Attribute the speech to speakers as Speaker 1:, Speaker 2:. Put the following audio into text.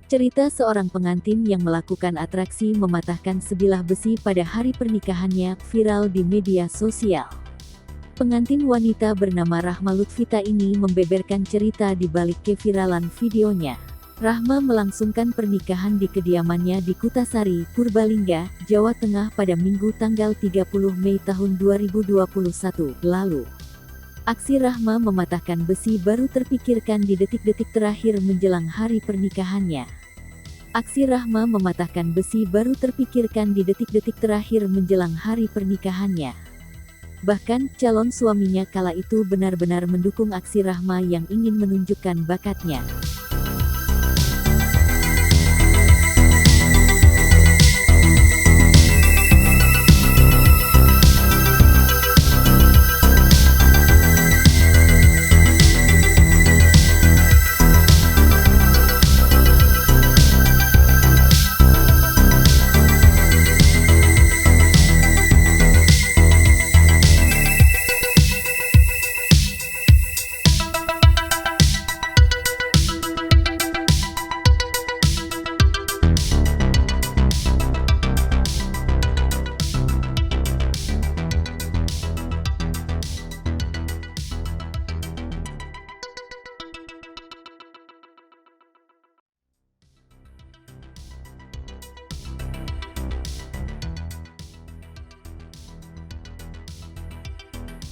Speaker 1: Cerita seorang pengantin yang melakukan atraksi mematahkan sebilah besi pada hari pernikahannya viral di media sosial. Pengantin wanita bernama Rahma Lutfita ini membeberkan cerita di balik keviralan videonya. Rahma melangsungkan pernikahan di kediamannya di Kutasari, Purbalingga, Jawa Tengah pada Minggu tanggal 30 Mei tahun 2021 lalu. Aksi Rahma mematahkan besi baru terpikirkan di detik-detik terakhir menjelang hari pernikahannya. Aksi Rahma mematahkan besi baru terpikirkan di detik-detik terakhir menjelang hari pernikahannya. Bahkan, calon suaminya kala itu benar-benar mendukung aksi Rahma yang ingin menunjukkan bakatnya.